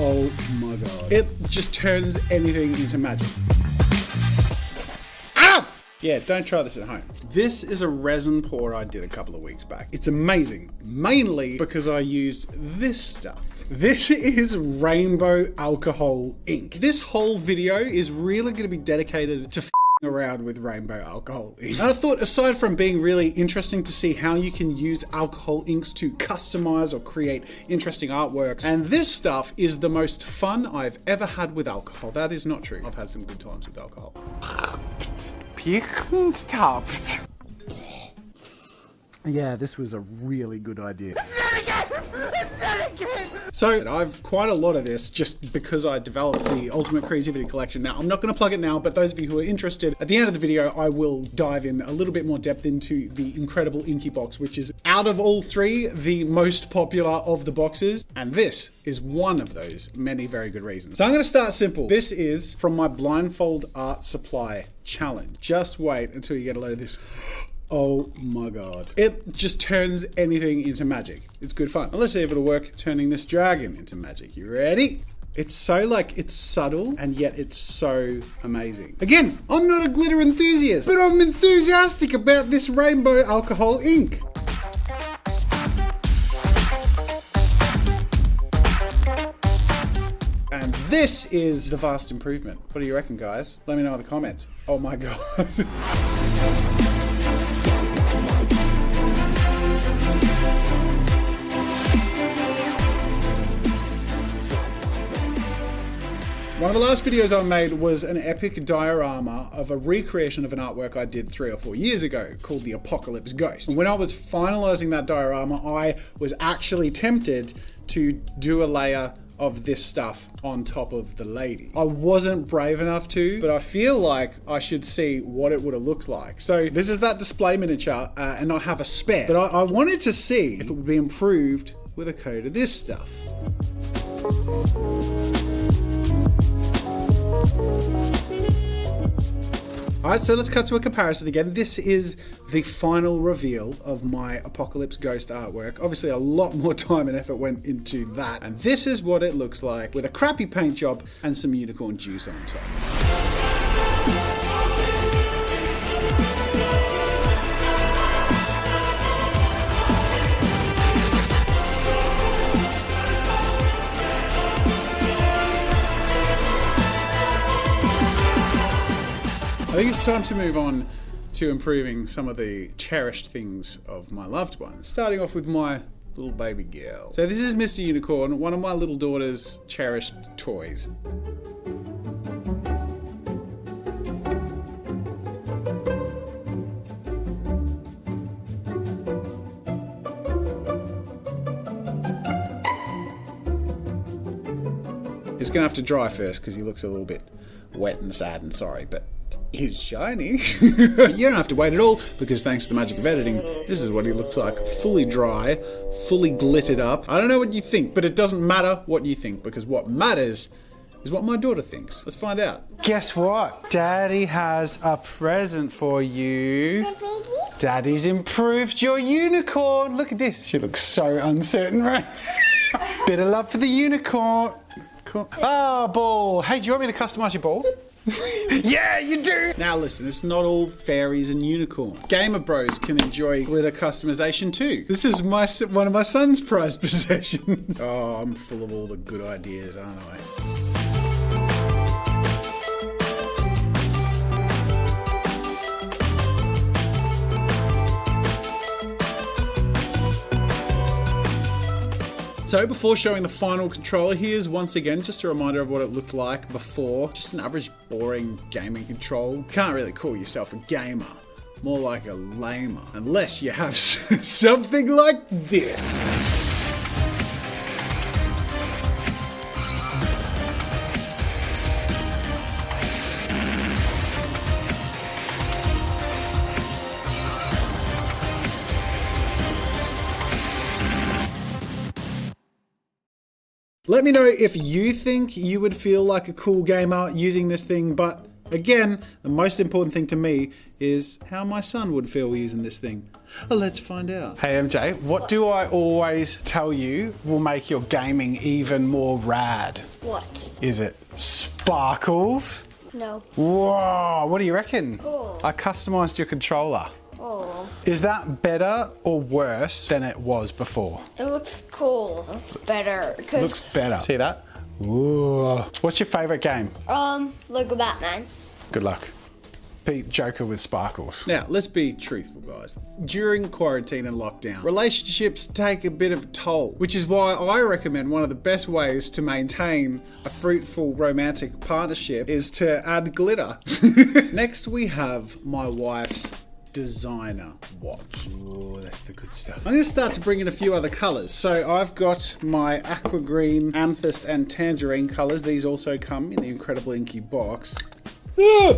Oh my god. It just turns anything into magic. Ow! Yeah, don't try this at home. This is a resin pour I did a couple of weeks back. It's amazing, mainly because I used this stuff. This is rainbow alcohol ink. This whole video is really going to be dedicated to around with rainbow alcohol ink. And I thought, aside from being really interesting to see how you can use alcohol inks to customize or create interesting artworks, and this stuff is the most fun I've ever had with alcohol. That is not true. I've had some good times with alcohol. Yeah, this was a really good idea. So I've quite a lot of this just because I developed the Ultimate Creativity Collection. Now, I'm not going to plug it now, but those of you who are interested, at the end of the video, I will dive in a little bit more depth into the incredible Inky box, which is, out of all three, the most popular of the boxes. And this is one of those many very good reasons. So I'm going to start simple. This is from my Blindfold Art Supply Challenge. Just wait until you get a load of this. Oh my god. It just turns anything into magic. It's good fun. Now let's see if it'll work turning this dragon into magic. You ready? It's so it's subtle and yet it's so amazing. Again, I'm not a glitter enthusiast, but I'm enthusiastic about this rainbow alcohol ink. And this is the vast improvement. What do you reckon, guys? Let me know in the comments. Oh my god. One of the last videos I made was an epic diorama of a recreation of an artwork I did 3 or 4 years ago called The Apocalypse Ghost. And when I was finalizing that diorama, I was actually tempted to do a layer of this stuff on top of the lady. I wasn't brave enough to, but I feel like I should see what it would have looked like. So this is that display miniature, and I have a spare. But I wanted to see if it would be improved with a coat of this stuff. Alright, so let's cut to a comparison again. This is the final reveal of my Apocalypse Ghost artwork. Obviously a lot more time and effort went into that. And this is what it looks like with a crappy paint job and some unicorn juice on top. I think it's time to move on to improving some of the cherished things of my loved ones. Starting off with my little baby girl. So this is Mr. Unicorn, one of my little daughter's cherished toys. He's gonna have to dry first because he looks a little bit wet and sad and sorry, but he's shiny. You don't have to wait at all because thanks to the magic of editing, this is what he looks like. Fully dry, fully glittered up. I don't know what you think, but it doesn't matter what you think because what matters is what my daughter thinks. Let's find out. Guess what? Daddy has a present for you. Daddy's improved your unicorn. Look at this. She looks so uncertain, right? Bit of love for the unicorn. Oh, ball. Hey, do you want me to customize your ball? Yeah, you do! Now listen, it's not all fairies and unicorns. Gamer bros can enjoy glitter customization too. This is one of my son's prized possessions. Oh, I'm full of all the good ideas, aren't I? So before showing the final controller, here's once again just a reminder of what it looked like before. Just an average boring gaming control. Can't really call yourself a gamer. More like a lamer. Unless you have something like this. Let me know if you think you would feel like a cool gamer using this thing, but again, the most important thing to me is how my son would feel using this thing. Let's find out. Hey MJ, what do I always tell you will make your gaming even more rad? What? Is it sparkles? No. Whoa, what do you reckon? Oh. I customized your controller. Oh. Is that better or worse than it was before? It looks cool. Looks better. Looks better. See that? Ooh. What's your favorite game? Lego Batman. Good luck. Beat Joker with sparkles. Now, let's be truthful, guys. During quarantine and lockdown, relationships take a bit of a toll, which is why I recommend one of the best ways to maintain a fruitful romantic partnership is to add glitter. Next, we have my wife's designer watch. Oh, that's the good stuff. I'm going to start to bring in a few other colours. So I've got my aqua green, amethyst and tangerine colours. These also come in the incredible inky box. Ah!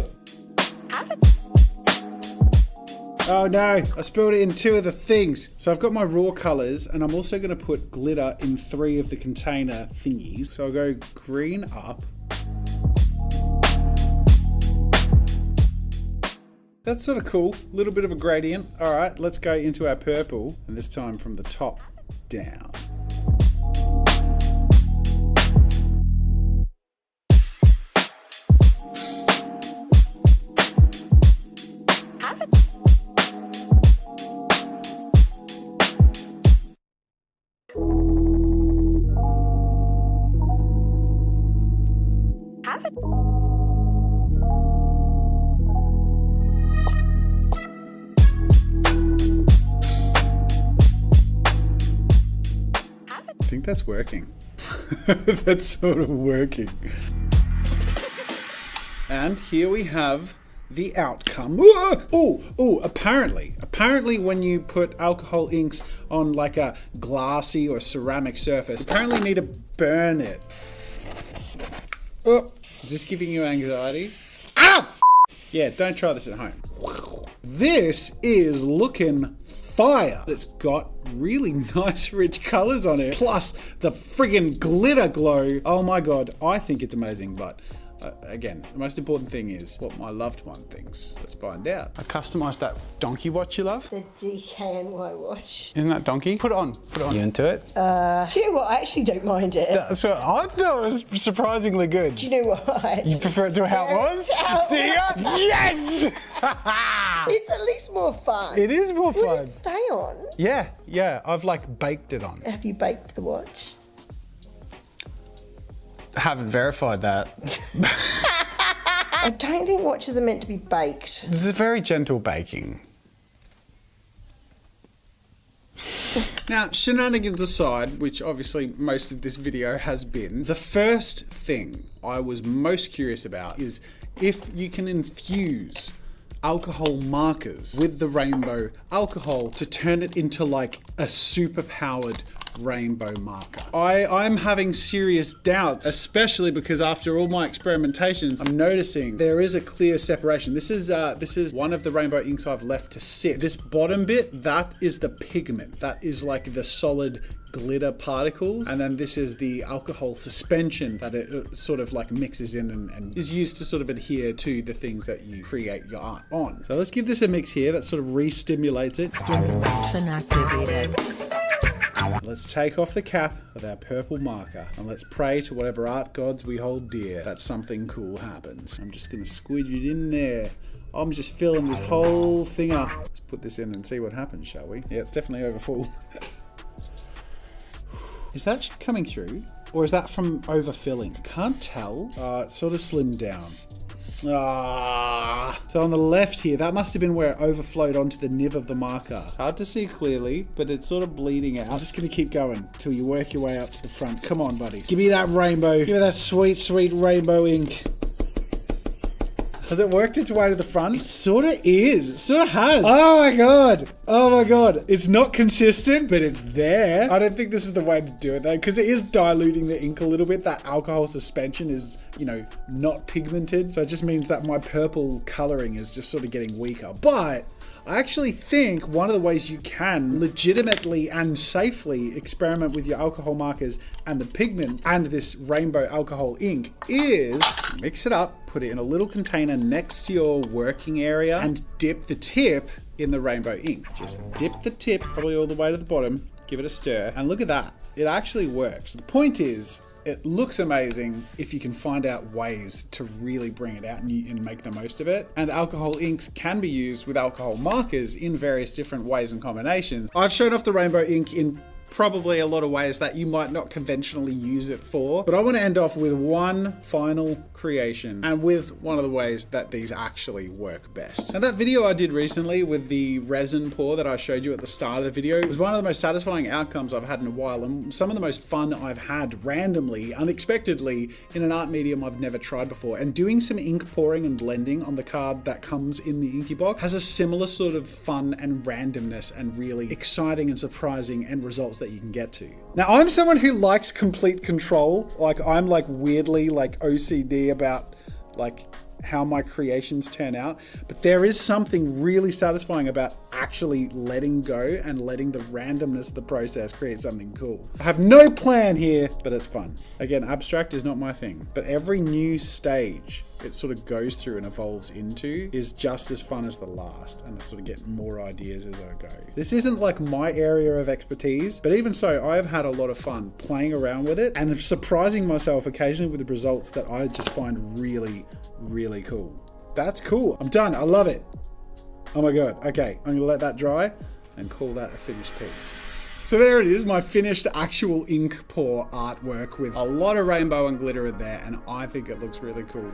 Oh no, I spilled it in 2 of the things. So I've got my raw colours and I'm also going to put glitter in 3 of the container thingies. So I'll go green up. That's sort of cool, a little bit of a gradient. All right, let's go into our purple and this time from the top down. I think that's working. That's sort of working. And here we have the outcome. Oh, apparently when you put alcohol inks on like a glassy or ceramic surface, apparently you need to burn it. Oh, is this giving you anxiety? Ow! Yeah, don't try this at home. This is looking fire. It's got really nice rich colors on it, plus the friggin' glitter glow. Oh my god, I think it's amazing, but again, the most important thing is what my loved one thinks. Let's find out. I customized that donkey watch you love. The DKNY watch. Isn't that donkey? Put it on. Put it on. You into it? Do you know what? I actually don't mind it. That's what I thought it was surprisingly good. Do you know what? You prefer it to how it was? Do you? Yes! It's at least more fun. It is more fun. Would it stay on? Yeah. I've like baked it on. Have you baked the watch? Haven't verified that. I don't think watches are meant to be baked. It's a very gentle baking. Now, shenanigans aside, which obviously most of this video has been, the first thing I was most curious about is if you can infuse alcohol markers with the rainbow alcohol to turn it into like a super powered rainbow marker. I'm having serious doubts, especially because after all my experimentations, I'm noticing there is a clear separation. This is one of the rainbow inks I've left to sit. This bottom bit, that is the pigment. That is like the solid glitter particles, and then this is the alcohol suspension that it sort of like mixes in and is used to sort of adhere to the things that you create your art on. So let's give this a mix here. That sort of re-stimulates it. Stimulation activated. Let's take off the cap of our purple marker and let's pray to whatever art gods we hold dear that something cool happens. I'm just going to squidge it in there. I'm just filling this whole thing up. Let's put this in and see what happens, shall we? Yeah, it's definitely over full. Is that coming through? Or is that from overfilling? I can't tell. It's sort of slimmed down. So on the left here, that must have been where it overflowed onto the nib of the marker. It's hard to see clearly, but it's sort of bleeding out. I'm just going to keep going till you work your way up to the front. Come on, buddy. Give me that rainbow. Give me that sweet, sweet rainbow ink. Has it worked its way to the front? It sort of is. It sort of has. Oh my god. Oh my god. It's not consistent, but it's there. I don't think this is the way to do it though, because it is diluting the ink a little bit. That alcohol suspension is, you know, not pigmented. So it just means that my purple coloring is just sort of getting weaker. But I actually think one of the ways you can legitimately and safely experiment with your alcohol markers and the pigment and this rainbow alcohol ink is mix it up, put it in a little container next to your working area and dip the tip in the rainbow ink. Just dip the tip probably all the way to the bottom, give it a stir, and look at that. It actually works. The point is, it looks amazing if you can find out ways to really bring it out and make the most of it. And alcohol inks can be used with alcohol markers in various different ways and combinations. I've shown off the rainbow ink in probably a lot of ways that you might not conventionally use it for, but I want to end off with one final creation and with one of the ways that these actually work best. Now, that video I did recently with the resin pour that I showed you at the start of the video was one of the most satisfying outcomes I've had in a while, and some of the most fun I've had randomly, unexpectedly, in an art medium I've never tried before. And doing some ink pouring and blending on the card that comes in the inky box has a similar sort of fun and randomness and really exciting and surprising end results that you can get to. Now, I'm someone who likes complete control. Like, I'm like weirdly like OCD about like how my creations turn out, but there is something really satisfying about actually letting go and letting the randomness of the process create something cool. I have no plan here, but it's fun. Again, abstract is not my thing, but every new stage it sort of goes through and evolves into is just as fun as the last, and I sort of get more ideas as I go. This isn't like my area of expertise, but even so, I've had a lot of fun playing around with it and surprising myself occasionally with the results that I just find really, really cool. That's cool. I'm done. I love it. Oh my God. Okay, I'm gonna let that dry and call that a finished piece. So there it is, my finished actual ink pour artwork with a lot of rainbow and glitter in there, and I think it looks really cool.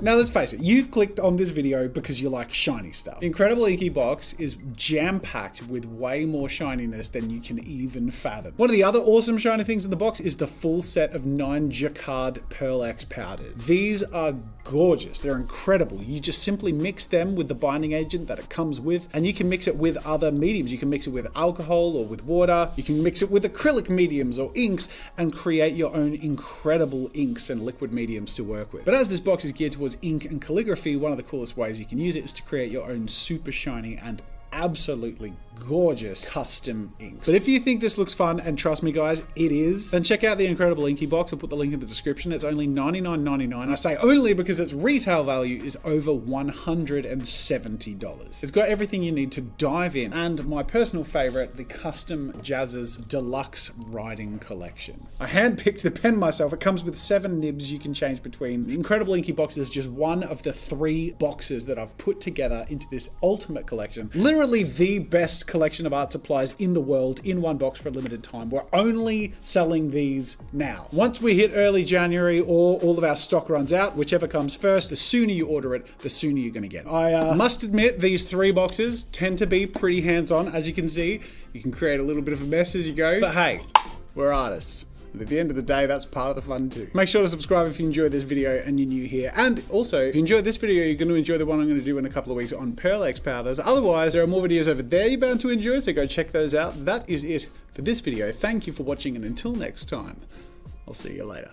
Now let's face it, you clicked on this video because you like shiny stuff. Incredible Inky Box is jam-packed with way more shininess than you can even fathom. One of the other awesome shiny things in the box is the full set of 9 Jacquard Pearl X powders. These are gorgeous, they're incredible. You just simply mix them with the binding agent that it comes with, and you can mix it with other mediums. You can mix it with alcohol or with water. You can mix it with acrylic mediums or inks and create your own incredible inks and liquid mediums to work with. But as this box is geared towards ink and calligraphy, one of the coolest ways you can use it is to create your own super shiny and absolutely gorgeous custom inks. But if you think this looks fun, and trust me guys, it is, then check out the Incredible Inky Box. I'll put the link in the description. It's only $99.99. I say only because its retail value is over $170. It's got everything you need to dive in, and my personal favorite, the Custom Jazzers Deluxe Writing Collection. I handpicked the pen myself. It comes with 7 nibs you can change between. The Incredible Inky Box is just one of the 3 boxes that I've put together into this ultimate collection. Literally the best collection of art supplies in the world in one box for a limited time. We're only selling these now. Once we hit early January or all of our stock runs out, whichever comes first, the sooner you order it, the sooner you're gonna get it. I must admit, these 3 boxes tend to be pretty hands-on. As you can see, you can create a little bit of a mess as you go, but hey, we're artists. And at the end of the day, that's part of the fun too. Make sure to subscribe if you enjoyed this video and you're new here. And also, if you enjoyed this video, you're going to enjoy the one I'm going to do in a couple of weeks on Pearl X powders. Otherwise, there are more videos over there you're bound to enjoy, so go check those out. That is it for this video. Thank you for watching, and until next time, I'll see you later.